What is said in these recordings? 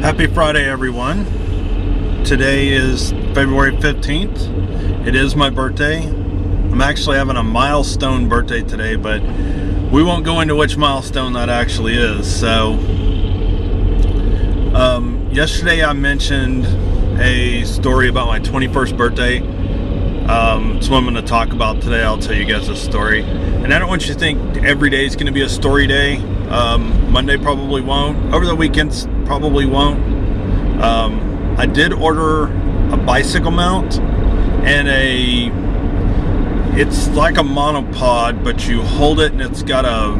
Happy Friday, everyone. Today is February 15th. It is my birthday. I'm actually having a milestone birthday today, but we won't go into which milestone that actually is. So, yesterday I mentioned a story about my 21st birthday. So I'm going to talk about today. I'll tell you guys a story. And I don't want you to think every day is going to be a story day. Monday probably won't. Over the weekends probably won't. I did order a bicycle mount and it's like a monopod, but you hold it and it's got I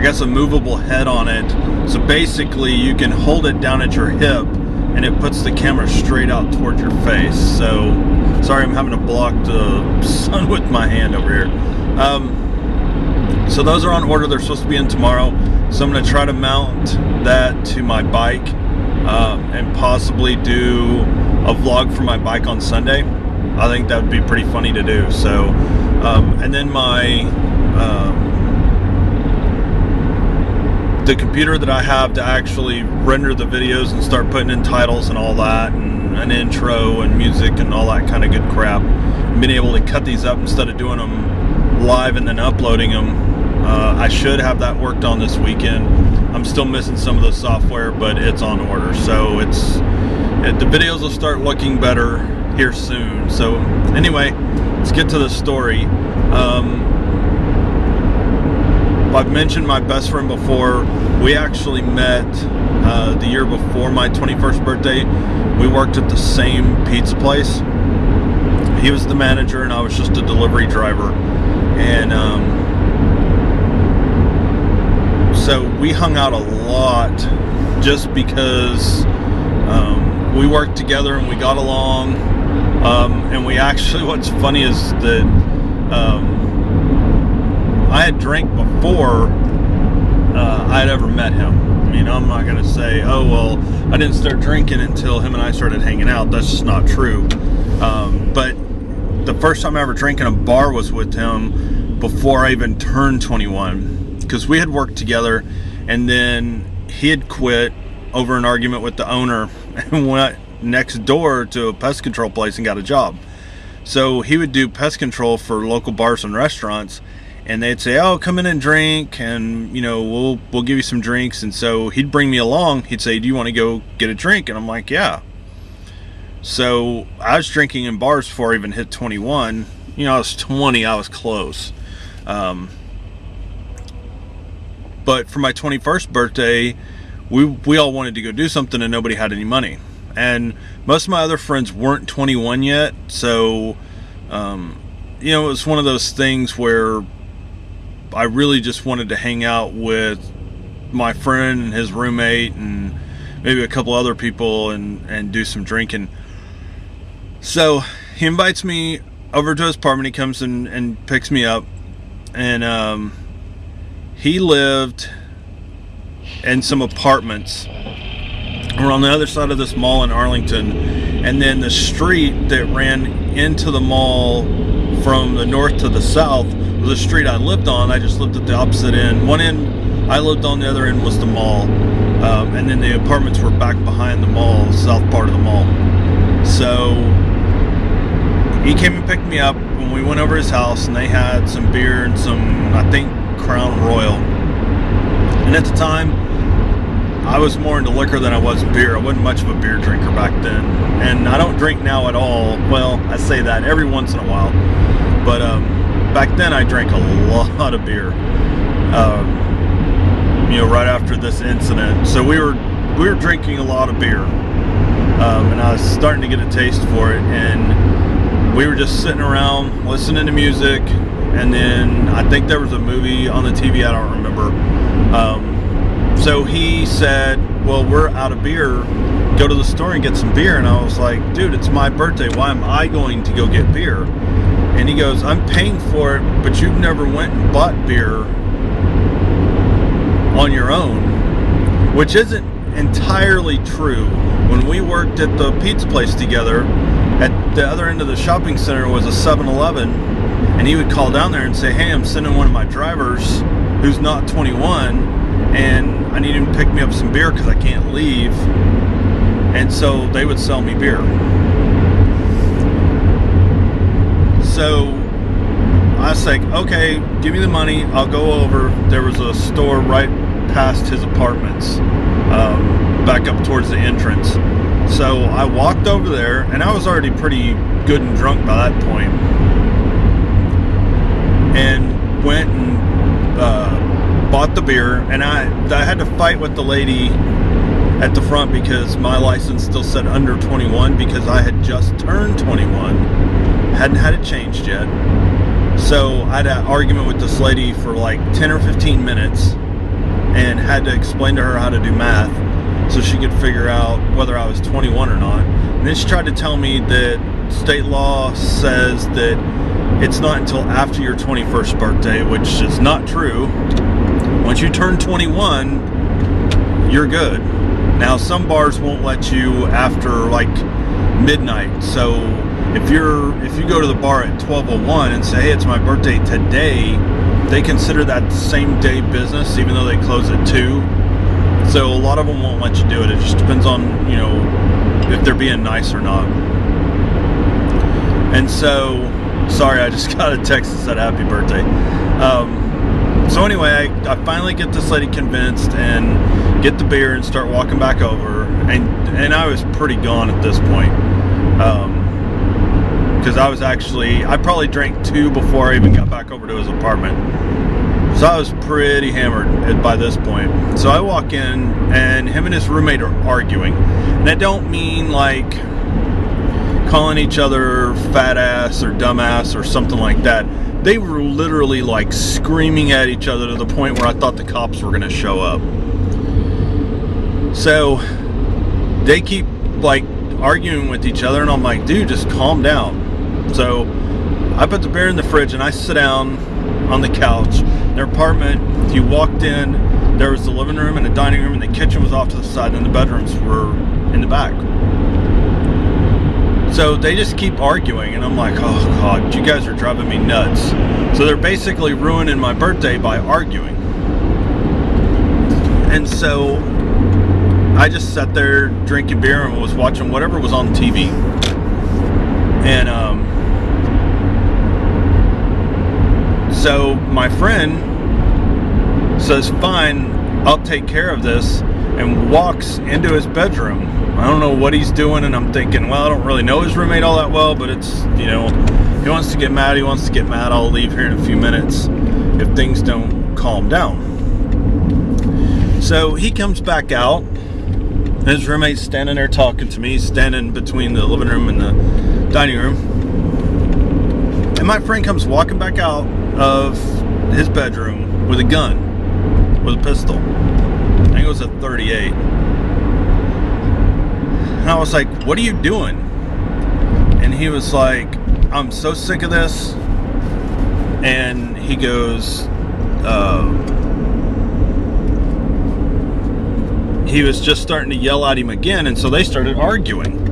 guess a movable head on it. So basically you can hold it down at your hip and it puts the camera straight out towards your face. So sorry, I'm having to block the sun with my hand over here. So those are on order. They're supposed to be in tomorrow. So I'm going to try to mount that to my bike and possibly do a vlog for my bike on Sunday. I think that would be pretty funny to do. So, and then the computer that I have to actually render the videos and start putting in titles and all that, and an intro and music and all that kind of good crap. Being able to cut these up instead of doing them live and then uploading them. I should have that worked on this weekend. I'm still missing some of the software, but it's on order. So the videos will start looking better here soon. So anyway, let's get to the story. I've mentioned my best friend before. We actually met the year before my 21st birthday. We worked at the same pizza place. He was the manager and I was just a delivery driver. And so we hung out a lot just because we worked together and we got along. And we actually, what's funny is that I had drank before I had ever met him. I mean, I'm not going to say, oh, well, I didn't start drinking until him and I started hanging out. That's just not true. But the first time I ever drank in a bar was with him before I even turned 21. Because we had worked together, and then he had quit over an argument with the owner and went next door to a pest control place and got a job. So he would do pest control for local bars and restaurants, and they'd say, oh, come in and drink, and you know, we'll give you some drinks. And so he'd bring me along. He'd say, do you want to go get a drink? And I'm like, yeah. So I was drinking in bars before I even hit 21. You know, I was 20, I was close. But for my 21st birthday, we all wanted to go do something and nobody had any money. And most of my other friends weren't 21 yet. So, you know, it was one of those things where I really just wanted to hang out with my friend and his roommate and maybe a couple other people and do some drinking. So he invites me over to his apartment. He comes and picks me up. And he lived in some apartments. We're on the other side of this mall in Arlington, and then the street that ran into the mall from the north to the south was the street I lived on. I just lived at the opposite end. One end I lived on, the other end was the mall, and then the apartments were back behind the mall, the south part of the mall. So he came and picked me up when we went over his house, and they had some beer and some, I think, Crown Royal. And at the time, I was more into liquor than I was beer. I wasn't much of a beer drinker back then. And I don't drink now at all. Well, I say that every once in a while. But back then I drank a lot of beer. You know, right after this incident. So we were drinking a lot of beer. And I was starting to get a taste for it. And we were just sitting around listening to music. And then I think there was a movie on the TV, I don't remember. So he said, well, we're out of beer. Go to the store and get some beer. And I was like, dude, it's my birthday. Why am I going to go get beer? And he goes, I'm paying for it, but you've never went and bought beer on your own. Which isn't entirely true. When we worked at the pizza place together, at the other end of the shopping center was a 7-Eleven, and he would call down there and say, hey, I'm sending one of my drivers who's not 21, and I needed to pick me up some beer because I can't leave. And so they would sell me beer. So I was like, okay, give me the money, I'll go over. There was a store right past his apartments, back up towards the entrance. So I walked over there, and I was already pretty good and drunk by that point, and went and bought the beer. And I had to fight with the lady at the front because my license still said under 21 because I had just turned 21, hadn't had it changed yet. So I had an argument with this lady for like 10 or 15 minutes and had to explain to her how to do math so she could figure out whether I was 21 or not. And then she tried to tell me that state law says that it's not until after your 21st birthday, which is not true. Once you turn 21, you're good. Now, some bars won't let you after like midnight. So if you go to the bar at 12:01 and say, hey, it's my birthday today, they consider that same day business, even though they close at 2. So a lot of them won't let you do it. It just depends on, if they're being nice or not. And so, sorry, I just got a text that said happy birthday. So anyway, I finally get this lady convinced and get the beer and start walking back over. And I was pretty gone at this point. Because I probably drank 2 before I even got back over to his apartment. So I was pretty hammered by this point. So I walk in, and him and his roommate are arguing. And I don't mean like calling each other fat ass or dumbass or something like that. They were literally like screaming at each other to the point where I thought the cops were going to show up. So they keep like arguing with each other, and I'm like, dude, just calm down. So I put the beer in the fridge and I sit down on the couch. Their apartment, you walked in, there was the living room and the dining room, and the kitchen was off to the side, and the bedrooms were in the back. So they just keep arguing, and I'm like, oh God, you guys are driving me nuts. So they're basically ruining my birthday by arguing. And so I just sat there drinking beer and was watching whatever was on TV. And so my friend says, fine, I'll take care of this, and walks into his bedroom. I don't know what he's doing, and I'm thinking, well, I don't really know his roommate all that well, but it's, he wants to get mad, I'll leave here in a few minutes if things don't calm down. So he comes back out, and his roommate's standing there talking to me, standing between the living room and the dining room. And my friend comes walking back out of his bedroom with a gun, with a pistol. I think it was a .38. And I was like, what are you doing? And he was like, I'm so sick of this. And he goes, he was just starting to yell at him again, and so they started arguing.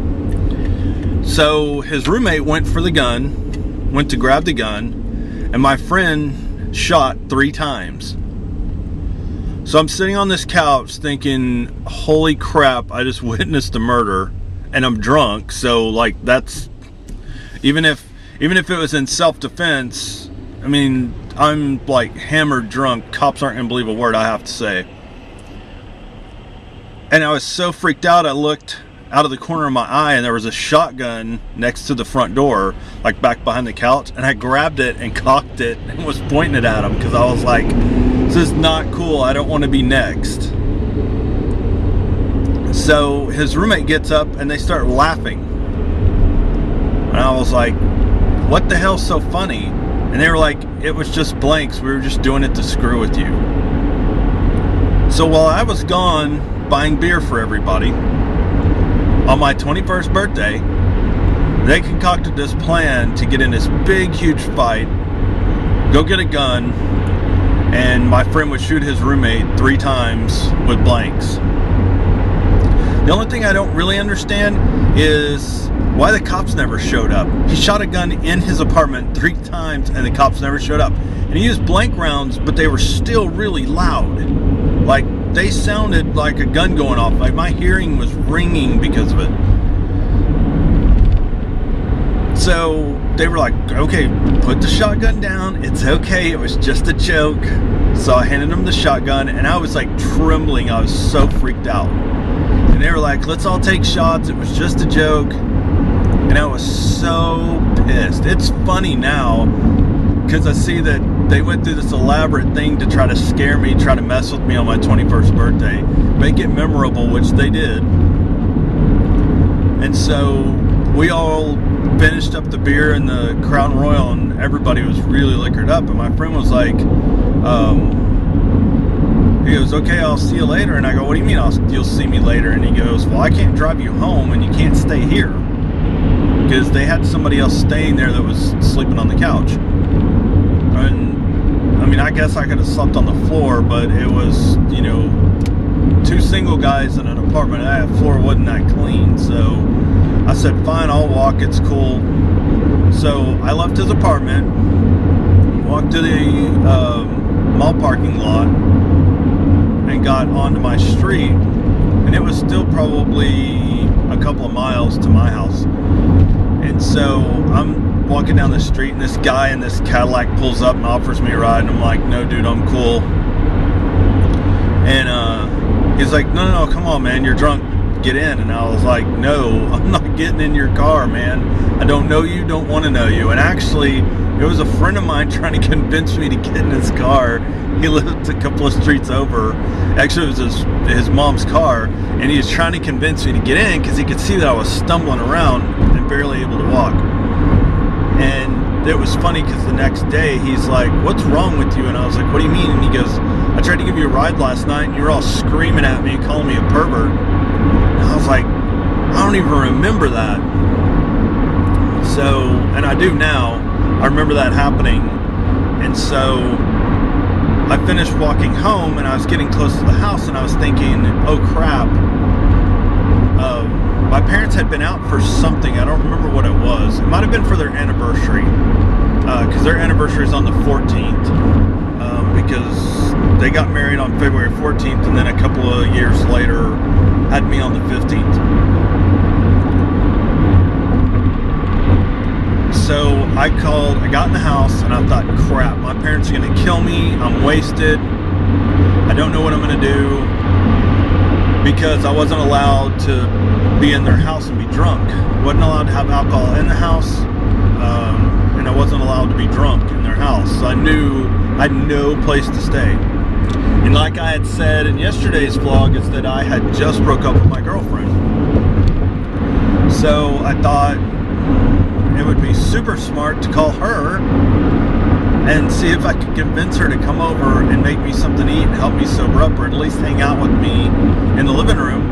So his roommate went for the gun, went to grab the gun, and my friend shot 3 times. So I'm sitting on this couch thinking, holy crap, I just witnessed a murder, and I'm drunk. So like, that's, even if it was in self-defense, I mean, I'm like hammered drunk. Cops aren't gonna believe a word I have to say. And I was so freaked out, I looked out of the corner of my eye, and there was a shotgun next to the front door, like back behind the couch, and I grabbed it and cocked it and was pointing it at him because I was like, this is not cool, I don't want to be next. So his roommate gets up and they start laughing. And I was like, what the hell's so funny? And they were like, it was just blanks, we were just doing it to screw with you. So while I was gone buying beer for everybody on my 21st birthday, they concocted this plan to get in this big huge fight, go get a gun, and my friend would shoot his roommate 3 times with blanks. The only thing I don't really understand is why the cops never showed up. He shot a gun in his apartment 3 times and the cops never showed up. And he used blank rounds, but they were still really loud. Like, they sounded like a gun going off. Like, my hearing was ringing because of it. So they were like, okay, put the shotgun down. It's okay. It was just a joke. So I handed them the shotgun, and I was like trembling. I was so freaked out. And they were like, let's all take shots. It was just a joke. And I was so pissed. It's funny now because I see that they went through this elaborate thing to try to scare me, try to mess with me on my 21st birthday, make it memorable, which they did. And so we all finished up the beer and the Crown Royal, and everybody was really liquored up. And my friend was like, he goes, okay, I'll see you later. And I go, what do you mean you'll see me later? And he goes, well, I can't drive you home and you can't stay here. Because they had somebody else staying there that was sleeping on the couch. And I mean, I guess I could have slept on the floor, but it was, you know, two single guys in an apartment. That floor wasn't that clean. So I said, fine, I'll walk. It's cool. So I left his apartment, walked to the mall parking lot, and got onto my street. And it was still probably a couple of miles to my house. And so I'm walking down the street, and this guy in this Cadillac pulls up and offers me a ride, and I'm like, no, dude, I'm cool. And he's like, no, come on, man, you're drunk, get in. And I was like, no, I'm not getting in your car, man. I don't know you, don't want to know you. And actually, it was a friend of mine trying to convince me to get in his car. He lived a couple of streets over. Actually, it was his mom's car, and he was trying to convince me to get in because he could see that I was stumbling around and barely able to walk. And it was funny because the next day he's like, what's wrong with you? And I was like, what do you mean? And he goes, I tried to give you a ride last night and you were all screaming at me and calling me a pervert. And I was like, I don't even remember that. So, and I do now. I remember that happening. And so I finished walking home, and I was getting close to the house, and I was thinking, oh crap. My parents had been out for something. I don't remember what it was. It might have been for their anniversary, because their anniversary is on the 14th, because they got married on February 14th, and then a couple of years later had me on the 15th. So I got in the house, and I thought, crap, my parents are going to kill me. I'm wasted. I don't know what I'm going to do, because I wasn't allowed to be in their house and be drunk. Wasn't allowed to have alcohol in the house, and I wasn't allowed to be drunk in their house. So I knew I had no place to stay. And like I had said in yesterday's vlog, is that I had just broke up with my girlfriend. So I thought it would be super smart to call her and see if I could convince her to come over and make me something to eat and help me sober up, or at least hang out with me in the living room.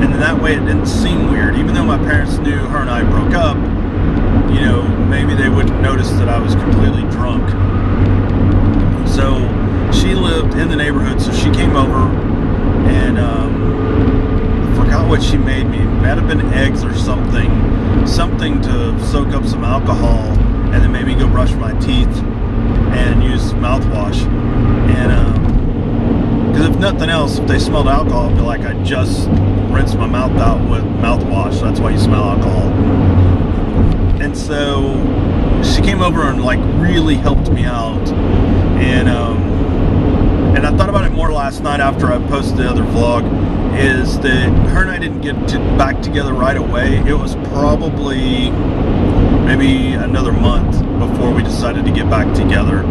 And then that way it didn't seem weird. Even though my parents knew her and I broke up, you know, maybe they wouldn't notice that I was completely drunk. So she lived in the neighborhood, so she came over, and I forgot what she made me. It might have been eggs or something to soak up some alcohol, and then maybe go brush my teeth and use mouthwash. And because if nothing else, if they smelled alcohol, it'd be like I just rinsed my mouth out with mouthwash. That's why you smell alcohol. And so she came over and like really helped me out. And I thought about it more last night after I posted the other vlog, is that her and I didn't get back together right away. It was probably maybe another month before we decided to get back together.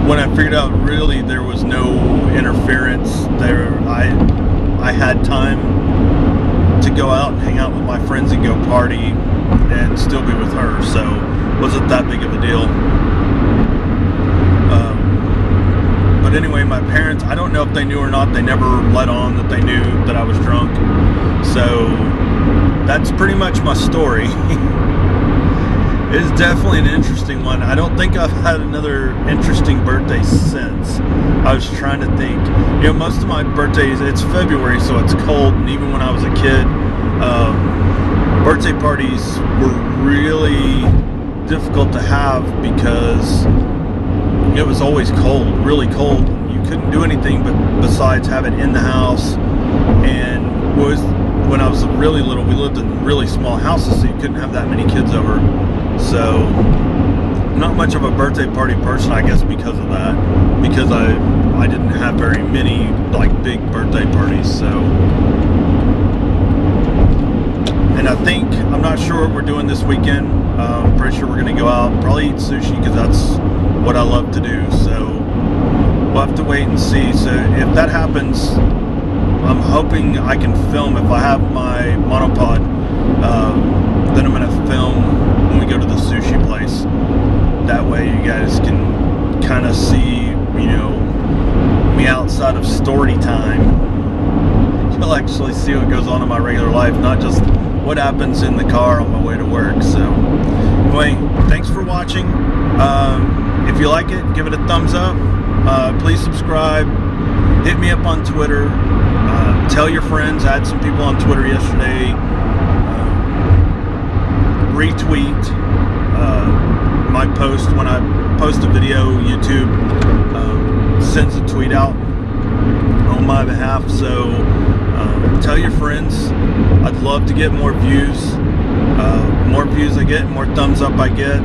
When I figured out really there was no interference there, I had time to go out and hang out with my friends and go party and still be with her, so it wasn't that big of a deal. But anyway, my parents, I don't know if they knew or not, they never let on that they knew that I was drunk. So that's pretty much my story. It's definitely an interesting one. I don't think I've had another interesting birthday since. I was trying to think. You know, most of my birthdays, it's February, so it's cold, and even when I was a kid, birthday parties were really difficult to have because it was always cold, really cold. You couldn't do anything besides have it in the house. And when I was really little, we lived in really small houses, so you couldn't have that many kids over. So not much of a birthday party person, I guess, because of that, because I didn't have very many like big birthday parties. So, and I'm not sure what we're doing this weekend. I'm pretty sure we're gonna go out, probably eat sushi, because that's what I love to do. So we'll have to wait and see. So if that happens, I'm hoping I can film. If I have my monopod, then I'm gonna film when we go to the sushi place. That way you guys can kind of see, you know, me outside of story time. You'll actually see what goes on in my regular life, not just what happens in the car on my way to work. So anyway, thanks for watching. If you like it, give it a thumbs up. Please subscribe. Hit me up on Twitter. Tell your friends. I had some people on Twitter yesterday retweet my post. When I post a video, YouTube sends a tweet out on my behalf. So tell your friends. I'd love to get more views. More views I get, more thumbs up I get,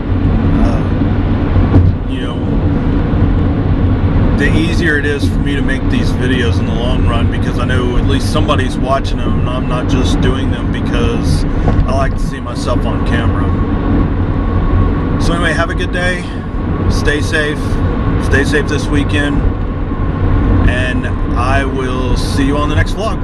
you know, the easier it is for me to make these videos in the long run, because I know at least somebody's watching them, and I'm not just doing them because I like to see myself on camera. So anyway, have a good day. Stay safe. Stay safe this weekend. And I will see you on the next vlog.